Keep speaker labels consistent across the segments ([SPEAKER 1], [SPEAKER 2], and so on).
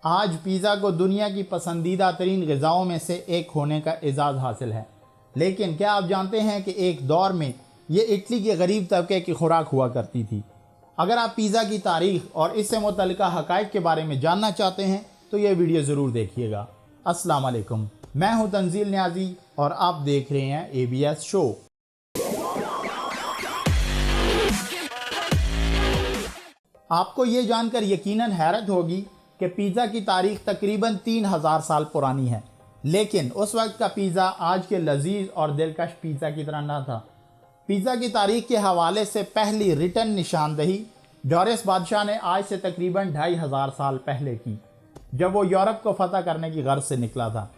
[SPEAKER 1] आज पिज़्ज़ा को दुनिया की पसंदीदा तरीन ग़िज़ाओं में से एक होने का एजाज़ हासिल है। लेकिन क्या आप जानते हैं कि एक दौर में ये इटली के गरीब तबके की खुराक हुआ करती थी। अगर आप पिज़्ज़ा की तारीख़ और इससे मुतल्लिका हक़ाइक़ के बारे में जानना चाहते हैं तो ये वीडियो ज़रूर देखिएगा। अस्सलाम वालेकुम, मैं हूँ तंजील न्याज़ी और आप देख रहे हैं ABS शो। आपको ये जानकर यकीनन हैरत होगी कि पिज़्ज़ा की तारीख़ तकरीबन 3000 साल पुरानी है, लेकिन उस वक्त का पिज़्ज़ा आज के लजीज और दिलकश पिज़्ज़ा की तरह न था। पिज़्ज़ा की तारीख़ के हवाले से पहली रिटन निशानदही डोरियस बादशाह ने आज से तकरीबन 2500 साल पहले की, जब वो यूरोप को फतह करने की गर्ज से निकला था।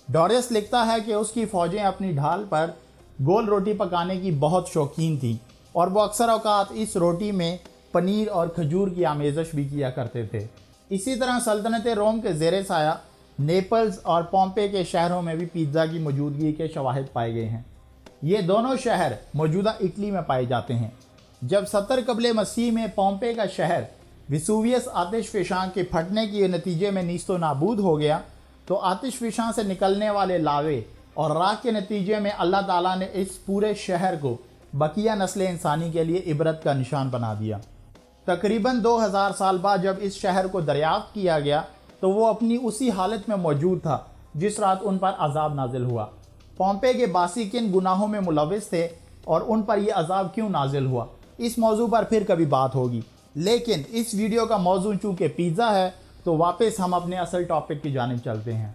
[SPEAKER 1] डोरियस लिखता है कि उसकी फ़ौजें अपनी ढाल पर गोल रोटी पकाने की बहुत शौकीन थी और वो अक्सर औक़ात इस रोटी में पनीर और खजूर की आमेज़श भी किया करते थे। इसी तरह सल्तनत रोम के ज़ेरे साया नेपल्स और पोम्पे के शहरों में भी पिज़्ज़ा की मौजूदगी के शवाहिद पाए गए हैं। ये दोनों शहर मौजूदा इटली में पाए जाते हैं। जब 70 क़ब्ल मसीह में पोम्पे का शहर विसुवियस आतिशफ़शां के फटने के नतीजे में नीस्तो नाबूद हो गया, तो आतिशफ़शां से निकलने वाले लावे और राख के नतीजे में अल्लाह ताला ने इस पूरे शहर को बकिया नस्ल इंसानी के लिए इबरत का निशान बना दिया। तकरीबन 2000 साल बाद जब इस शहर को दरियाफ्त किया गया तो वो अपनी उसी हालत में मौजूद था जिस रात उन पर अजाब नाजिल हुआ। पोम्पे के बासी किन गुनाहों में मुलविस थे और उन पर यह अजाब क्यों नाजिल हुआ, इस मौजू पर फिर कभी बात होगी। लेकिन इस वीडियो का मौजू चूँकि पिज़्ज़ा है तो वापस हम अपने असल टॉपिक की जानिब चलते हैं।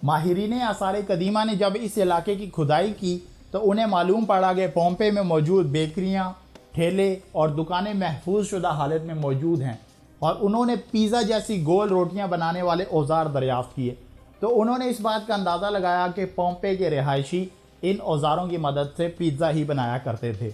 [SPEAKER 1] माहिरीन आसार कदीमा ने जब इस इलाके की खुदाई की तो उन्हें मालूम पड़ा कि पोम्पे में मौजूद बेकरियाँ, ठेले और दुकानें महफूज शुदा हालत में मौजूद हैं और उन्होंने पिज़्ज़ा जैसी गोल रोटियां बनाने वाले औजार दरियाफ्त किए। तो उन्होंने इस बात का अंदाज़ा लगाया कि पोम्पे के रिहायशी इन औजारों की मदद से पिज़्ज़ा ही बनाया करते थे।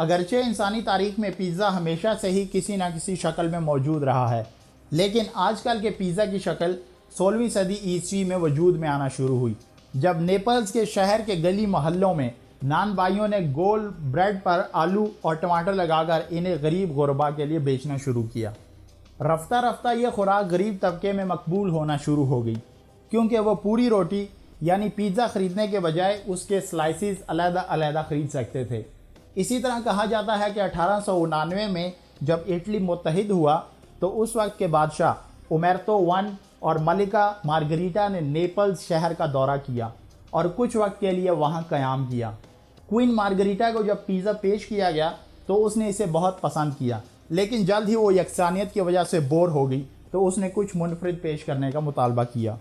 [SPEAKER 1] अगरचे इंसानी तारीख़ में पिज़्ज़ा हमेशा से ही किसी न किसी शक्ल में मौजूद रहा है, लेकिन आजकल के पिज़्ज़ा की शक्ल 16वीं सदी ईस्वी में वजूद में आना शुरू हुई, जब नेपल्स के शहर के गली मोहल्लों में नान भाइयों ने गोल ब्रेड पर आलू और टमाटर लगाकर इन्हें गरीब गुरबा के लिए बेचना शुरू किया। रफ्ता रफ्ता यह खुराक गरीब तबके में मकबूल होना शुरू हो गई, क्योंकि वह पूरी रोटी यानी पिज़्ज़ा ख़रीदने के बजाय उसके स्लाइसिस अलग-अलग ख़रीद सकते थे। इसी तरह कहा जाता है कि 1899 में जब इटली मुत्तहिद हुआ तो उस वक्त के बादशाह उमरतो I और मलिका मार्गरीटा ने नेपल्स शहर का दौरा किया और कुछ वक्त के लिए वहाँ क़याम किया। क्वीन मार्गरीटा को जब पिज़्ज़ा पेश किया गया तो उसने इसे बहुत पसंद किया, लेकिन जल्द ही वो यकसानियत की वजह से बोर हो गई तो उसने कुछ मुनफरिद पेश करने का मुतालबा किया।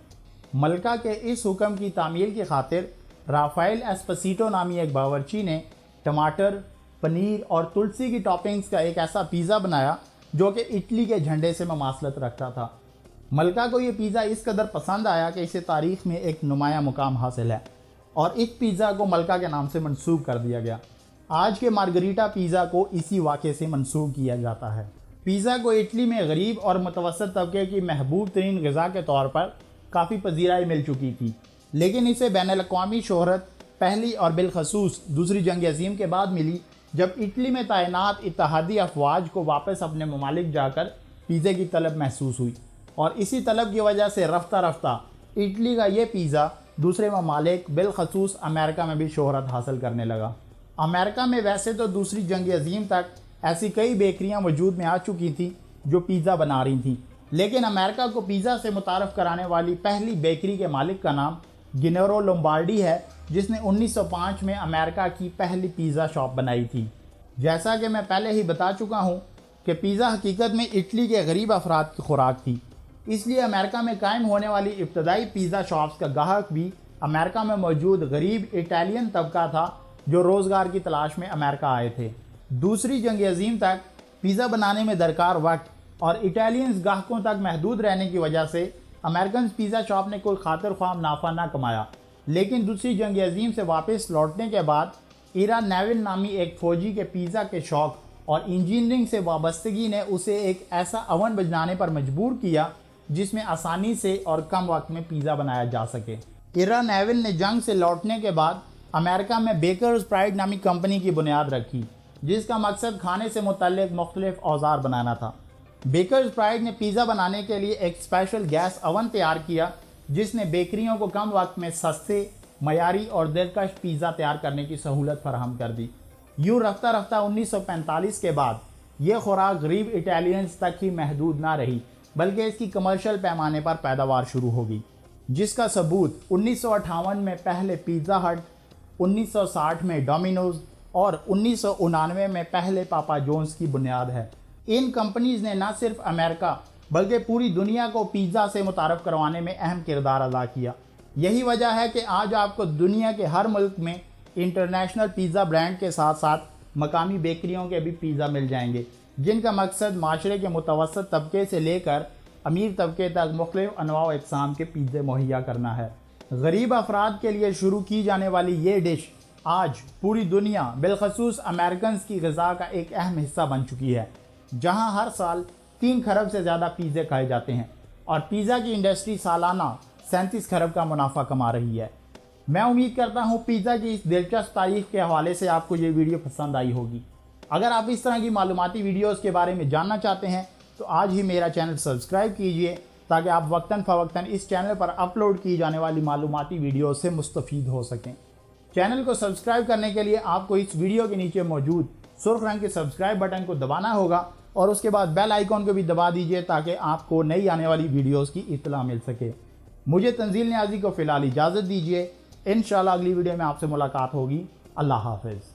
[SPEAKER 1] मलिका के इस हुक्म की तामील की खातिर राफ़ाएल एस्पसीटो नामी एक बावर्ची ने टमाटर, पनीर और तुलसी की टॉपिंग्स का एक ऐसा पिज़्ज़ा बनाया जो कि इटली के झंडे से ममासलत रखता था। मलिका को ये पिज़्ज़ा इस कदर पसंद आया कि इसे तारीख़ में एक नुमाया मुकाम हासिल है और इस पिज़्ज़ा को मलिका के नाम से मंसूब कर दिया गया। आज के मार्गरीटा पिज़्ज़ा को इसी वाक़े से मंसूब किया जाता है। पिज़्ज़ा को इटली में गरीब और मुतवस्सित तबके की महबूब तरीन ग़िज़ा के तौर पर काफ़ी पजीराई मिल चुकी थी, लेकिन इसे बैनुल-अक़वामी शोहरत पहली और बिलखसूस दूसरी जंग अज़ीम के बाद मिली, जब इटली में तैनात इत्तेहादी अफ़वाज को वापस अपने ममालिक जाकर पिज़्ज़े की तलब महसूस हुई और इसी तलब की वजह से रफ्ता रफ्ता इटली का ये पिज़्ज़ा दूसरे ममालिक बिलखसूस अमेरिका में भी शोहरत हासिल करने लगा। अमेरिका में वैसे तो दूसरी जंग अज़ीम तक ऐसी कई बेकरियां वजूद में आ चुकी थी जो पिज़्ज़ा बना रही थीं, लेकिन अमेरिका को पिज़्ज़ा से मुतारफ़ कराने वाली पहली बेकरी के मालिक का नाम गिनेरो लोम्बार्डी है, जिसने 1905 में अमेरिका की पहली पिज़्ज़ा शॉप बनाई थी। जैसा कि मैं पहले ही बता चुका हूँ कि पिज़्ज़ा हकीकत में इटली के गरीब अफराद की खुराक थी, इसलिए अमेरिका में कायम होने वाली इब्तदाई पिज़्ज़ा शॉप्स का गाहक भी अमेरिका में मौजूद गरीब इटालियन तबका था जो रोज़गार की तलाश में अमेरिका आए थे। दूसरी जंग अज़ीम तक पिज़्ज़ा बनाने में दरकार वक्त और इटालियंस गाहकों तक महदूद रहने की वजह से अमेरिकन पिज़्ज़ा शॉप ने कोई खातिर ख्वाह मुनाफा ना कमाया, लेकिन दूसरी जंग अज़ीम से वापस लौटने के बाद ईरा नेविल नामी एक फ़ौजी के पिज़्ज़ा के शौक़ और इंजीनियरिंग से वाबस्तगी ने उसे एक ऐसा अवन बनाने पर मजबूर किया जिसमें आसानी से और कम वक्त में पिज़्ज़ा बनाया जा सके। ईरा नेविल ने जंग से लौटने के बाद अमेरिका में बेकर्स प्राइड नामी कंपनी की बुनियाद रखी, जिसका मकसद खाने से मुतल्लिक़ मुख्तलिफ़ औजार बनाना था। बेकर्स प्राइड ने पिज़्ज़ा बनाने के लिए एक स्पेशल गैस अवन तैयार किया, जिसने बेकरियों को कम वक्त में सस्ते, मयारी और दिलकश पिज़्ज़ा तैयार करने की सहूलत फराहम कर दी। यूँ रफ्ता रफ्ता 1945 के बाद ये खुराक गरीब इटालियंस तक ही महदूद ना रही, बल्कि इसकी कमर्शियल पैमाने पर पैदावार शुरू होगी, जिसका सबूत 1958 में पहले पिज़्ज़ा हट, 1960 में डोमिनोज और 1999 में पहले पापा जोन्स की बुनियाद है। इन कंपनीज ने न सिर्फ अमेरिका बल्कि पूरी दुनिया को पिज़्ज़ा से मुतारफ़ करवाने में अहम किरदार अदा किया। यही वजह है कि आज आपको दुनिया के हर मुल्क में इंटरनेशनल पिज़्ज़ा ब्रांड के साथ साथ मकामी बेकरियों के भी पिज़्ज़ा मिल जाएंगे, जिनका मकसद माशरे के मुतवसत तबके से लेकर अमीर तबके तक मुख्तलिफ अनवा इक़साम के पिज़्ज़े मुहैया करना है। गरीब अफराद के लिए शुरू की जाने वाली ये डिश आज पूरी दुनिया बिलखसूस अमेरिकन की ग़िज़ा का एक अहम हिस्सा बन चुकी है, जहाँ हर साल 3 खरब से ज़्यादा पिज़्ज़े खाए जाते हैं और पिज़्ज़ा की इंडस्ट्री सालाना 37 खरब का मुनाफा कमा रही है। मैं उम्मीद करता हूँ पिज़्ज़ा की इस दिलचस्प तारीख के हवाले से आपको ये वीडियो पसंद आई होगी। अगर आप इस तरह की मालूमाती वीडियोज़ के बारे में जानना चाहते हैं तो आज ही मेरा चैनल सब्सक्राइब कीजिए, ताकि आप वक्तन फ़वक्तन इस चैनल पर अपलोड की जाने वाली मालूमाती वीडियो से मुस्तफ़ीद हो सकें। चैनल को सब्सक्राइब करने के लिए आपको इस वीडियो के नीचे मौजूद सुर्ख रंग के सब्सक्राइब बटन को दबाना होगा और उसके बाद बेल आइकॉन को भी दबा दीजिए, ताकि आपको नई आने वाली वीडियोज़ की इत्तला मिल सके। मुझे तंजील न्याज़ी को फ़िलहाल इजाज़त दीजिए। इंशाअल्लाह अगली वीडियो में आपसे मुलाकात होगी। अल्लाह हाफ़िज़।